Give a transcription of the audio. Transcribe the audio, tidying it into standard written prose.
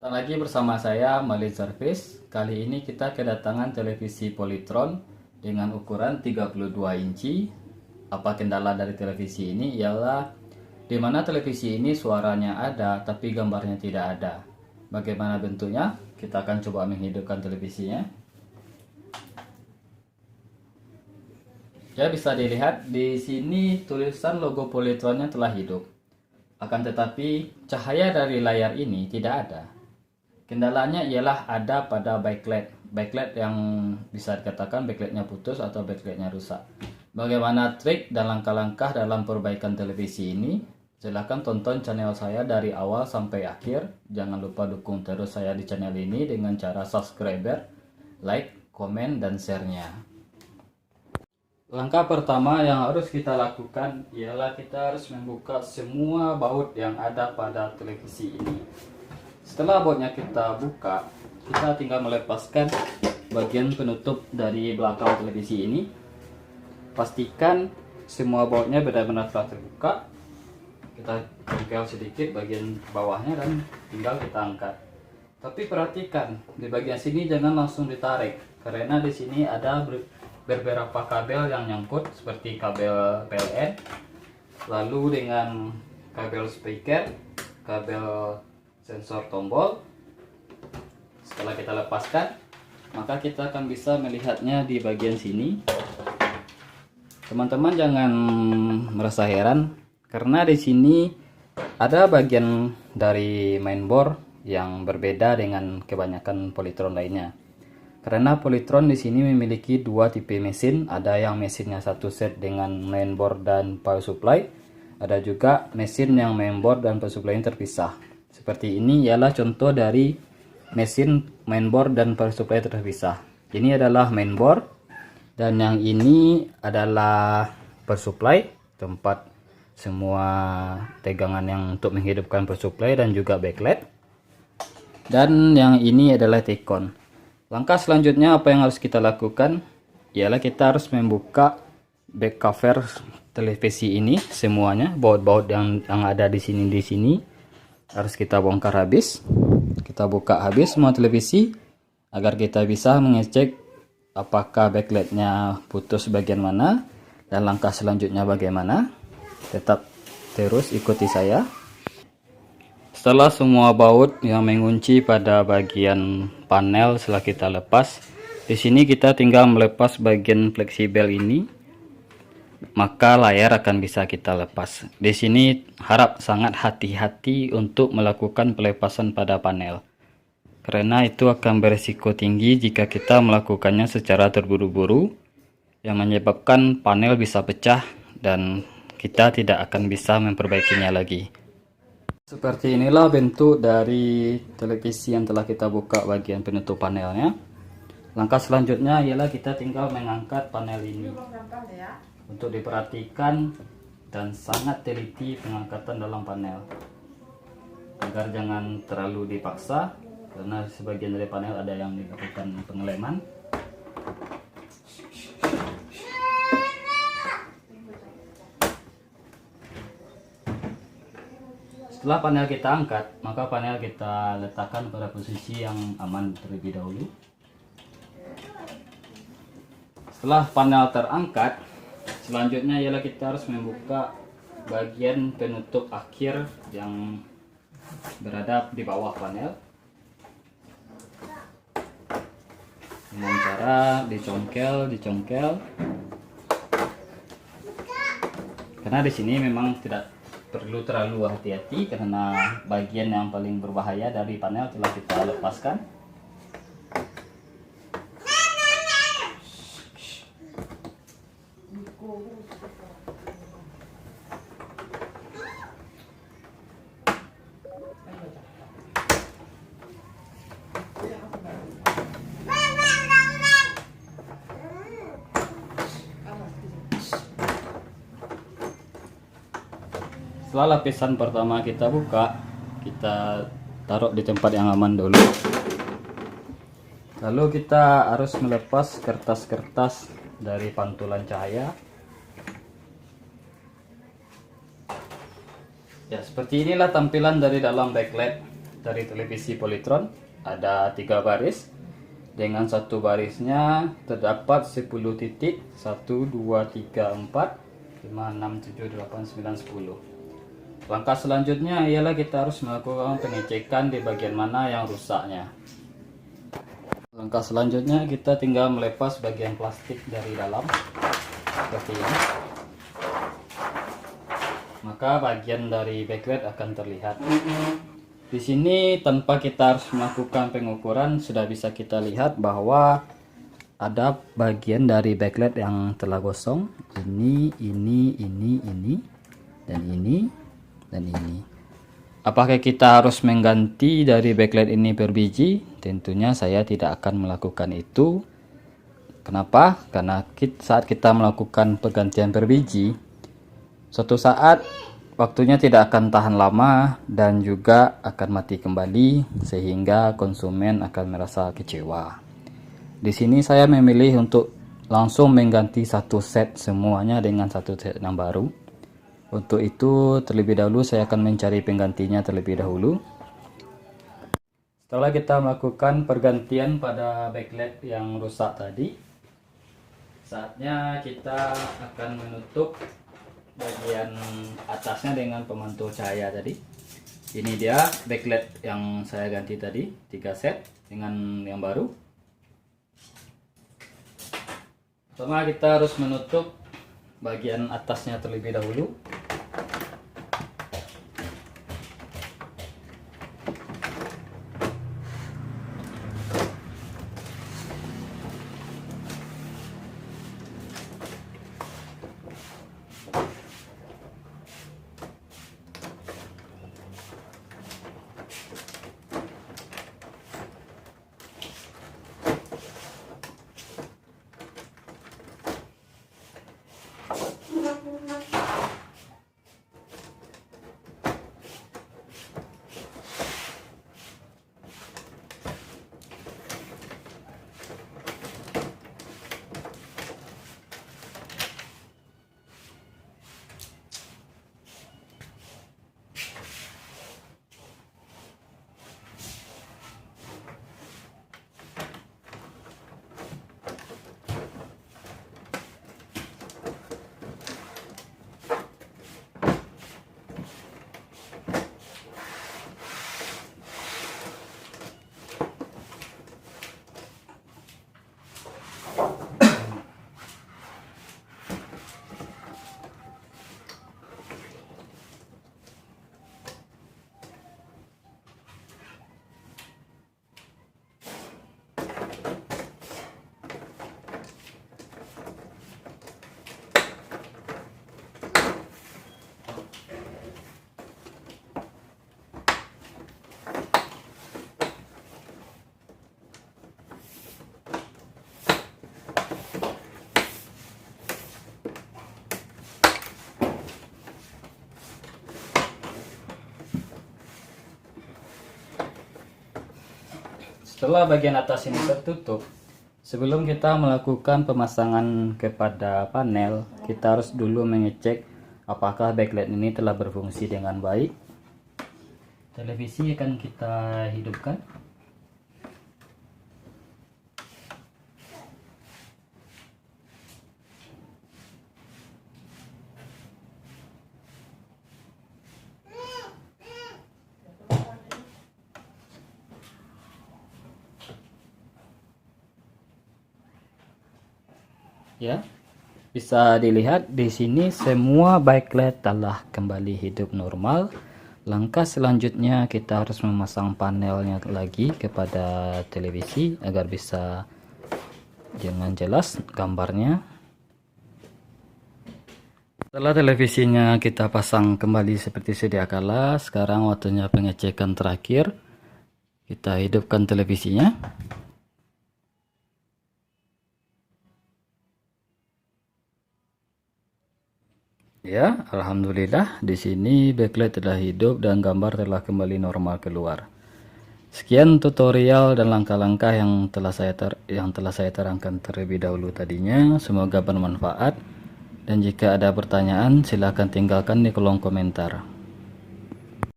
Datang lagi bersama saya Malik Service. Kali ini kita kedatangan televisi Polytron dengan ukuran 32 inci. Apa kendala dari televisi ini ialah di mana televisi ini suaranya ada tapi gambarnya tidak ada. Bagaimana bentuknya? Kita akan coba menghidupkan televisinya. Ya, bisa dilihat di sini tulisan logo Polytronnya telah hidup. Akan tetapi cahaya dari layar ini tidak ada. Kendalanya ialah ada pada backlight. Backlight yang bisa dikatakan backlightnya putus atau backlightnya rusak. Bagaimana trik dan langkah-langkah dalam perbaikan televisi ini? Silahkan tonton channel saya dari awal sampai akhir. Jangan lupa dukung terus saya di channel ini dengan cara subscriber, like, komen, dan share-nya. Langkah pertama yang harus kita lakukan ialah kita harus membuka semua baut yang ada pada televisi ini. Setelah bautnya kita buka, kita tinggal melepaskan bagian penutup dari belakang televisi ini. Pastikan semua bautnya benar-benar telah terbuka. Kita congkel sedikit bagian bawahnya dan tinggal kita angkat. Tapi perhatikan di bagian sini jangan langsung ditarik, karena di sini ada beberapa kabel yang nyangkut seperti kabel PLN, lalu dengan kabel speaker, kabel sensor tombol. Setelah kita lepaskan, maka kita akan bisa melihatnya di bagian sini. Teman-teman jangan merasa heran karena di sini ada bagian dari mainboard yang berbeda dengan kebanyakan Polytron lainnya. Karena Polytron di sini memiliki dua tipe mesin, ada yang mesinnya satu set dengan mainboard dan power supply, ada juga mesin yang mainboard dan power supply terpisah. Seperti ini ialah contoh dari mesin mainboard dan power supply terpisah. Ini adalah mainboard dan yang ini adalah power supply, tempat semua tegangan yang untuk menghidupkan power supply dan juga backlight. Dan yang ini adalah T-con. Langkah selanjutnya apa yang harus kita lakukan ialah kita harus membuka back cover televisi ini semuanya, baut-baut yang ada di sini harus kita bongkar habis. Kita buka habis semua televisi agar kita bisa mengecek apakah backlightnya putus bagian mana dan langkah selanjutnya bagaimana. Tetap terus ikuti saya. Setelah semua baut yang mengunci pada bagian panel setelah kita lepas, di sini kita tinggal melepas bagian fleksibel ini, maka layar akan bisa kita lepas. Di sini harap sangat hati-hati untuk melakukan pelepasan pada panel, karena itu akan berisiko tinggi jika kita melakukannya secara terburu-buru, yang menyebabkan panel bisa pecah dan kita tidak akan bisa memperbaikinya lagi. Seperti inilah bentuk dari televisi yang telah kita buka bagian penutup panelnya. Langkah selanjutnya ialah kita tinggal mengangkat panel ini. Untuk diperhatikan dan sangat teliti pengangkatan dalam panel, agar jangan terlalu dipaksa, karena sebagian dari panel ada yang dilakukan pengeleman. Setelah panel kita angkat, maka panel kita letakkan pada posisi yang aman terlebih dahulu. Setelah panel terangkat, selanjutnya ialah kita harus membuka bagian penutup akhir yang berada di bawah panel dengan cara dicongkel. Karena di sini memang tidak perlu terlalu hati-hati karena bagian yang paling berbahaya dari panel telah kita lepaskan. Setelah lapisan pertama kita buka, kita taruh di tempat yang aman dulu. Lalu kita harus melepas kertas-kertas dari pantulan cahaya. Ya, seperti inilah tampilan dari dalam backlight dari televisi Polytron ada 3 baris. Dengan satu barisnya terdapat 10 titik, 1, 2, 3, 4, 5, 6, 7, 8, 9, 10. Langkah selanjutnya ialah kita harus melakukan pengecekan di bagian mana yang rusaknya. Langkah selanjutnya kita tinggal melepas bagian plastik dari dalam seperti ini. Maka bagian dari backlight akan terlihat. Di sini tanpa kita harus melakukan pengukuran sudah bisa kita lihat bahwa ada bagian dari backlight yang telah gosong. Ini, dan ini. Apakah kita harus mengganti dari backlight ini per biji? Tentunya saya tidak akan melakukan itu. Kenapa? Karena saat kita melakukan pergantian per biji, suatu saat waktunya tidak akan tahan lama dan juga akan mati kembali sehingga konsumen akan merasa kecewa. Di sini saya memilih untuk langsung mengganti satu set semuanya dengan satu set yang baru. Untuk itu terlebih dahulu saya akan mencari penggantinya terlebih dahulu. Setelah kita melakukan pergantian pada backlight yang rusak tadi, saatnya kita akan menutup bagian atasnya dengan pemantul cahaya tadi. Ini dia backlight yang saya ganti tadi, 3 set dengan yang baru. Pertama kita harus menutup bagian atasnya terlebih dahulu. Setelah bagian atas ini tertutup, sebelum kita melakukan pemasangan kepada panel, kita harus dulu mengecek apakah backlight ini telah berfungsi dengan baik. Televisi akan kita hidupkan. Ya, bisa dilihat di sini semua backlight telah kembali hidup normal. Langkah selanjutnya kita harus memasang panelnya lagi kepada televisi agar bisa dengan jelas gambarnya. Setelah televisinya kita pasang kembali seperti sedia kala, sekarang waktunya pengecekan terakhir. Kita hidupkan televisinya. Ya, alhamdulillah di sini backlight telah hidup dan gambar telah kembali normal keluar. Sekian tutorial dan langkah-langkah yang telah saya terangkan terlebih dahulu tadinya. Semoga bermanfaat. Dan jika ada pertanyaan, silakan tinggalkan di kolom komentar.